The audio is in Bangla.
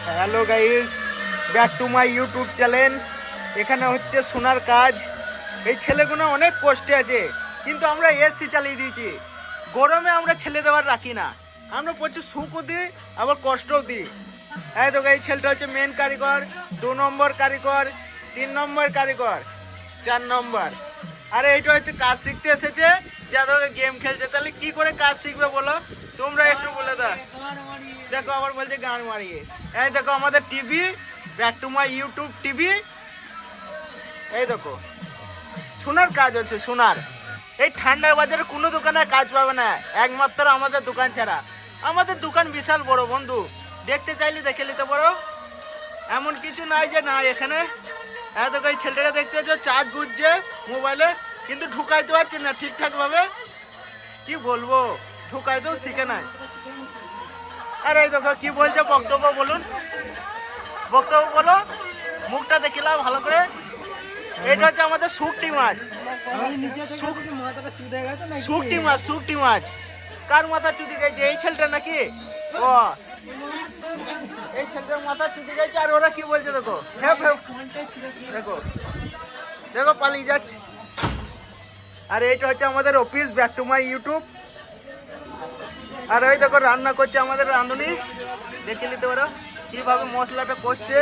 Hello guys, back to my YouTube channel. এখানে হচ্ছে সোনার কাজ। এই ছেলেগুলো অনেক কষ্টে আছে, কিন্তু আমরা এসি চালিয়ে দিয়েছি। গরমে আমরা ছেলে দেওয়ার রাখি না, আমরা প্রচুর সুখও দিই আবার কষ্টও দিই। এই তো এই ছেলেটা হচ্ছে মেন কারিগর, 2 নম্বর কারিগর, 3 নম্বর কারিগর, 4 নম্বর। আরে এইটা হচ্ছে কাজ শিখতে এসেছে, যাদেরকে গেম খেলছে। তাহলে কি করে কাজ শিখবে বলো, তোমরা একটু বলে দাও। দেখো আবার বলছে গান মারিয়ে। এই দেখো আমাদের TV, back to my YouTube TV. এই দেখো সোনার কাজ হচ্ছে, সোনার। এই ঠান্ডার বাজারে কোনো দোকানে কাজ পাবে না, একমাত্র আমাদের দোকান ছাড়া। আমাদের দোকান বিশাল বড় বন্ধু, দেখতে চাইলে দেখে নিতে পারো, এমন কিছু নাই যে না এখানে। এত এই ছেলেটাকে দেখতে পাচ্ছ, চার্জ ঘুরছে মোবাইলে, কিন্তু ঢুকাইতে পারছে না ঠিকঠাক ভাবে। কি বলবো, ঢুকাইতেও শিখে নাই। আরে এই দেখো কি বলছে, বক্তব্য বলুন, বক্তব্য বলো, মুখটা দেখিলাম ভালো করে। এটা হচ্ছে আমাদের শুকটি মাছ, শুকটি মাছ, শুকটি মাছ। কার মাথা চুদি গেছে? এই ছেলেটা নাকি? ও এই ছেলেটার মাথা চুদি গেছে। আর ওরা কি বলছে দেখো, দেখো দেখো পালিয়ে যাচ্ছে। আর এইটা হচ্ছে আমাদের office, back to my YouTube. আর ওই দেখো রান্না করছে আমাদের রাঁধুনি, দেখে নিতে পারো কিভাবে মশলাটা কষছে।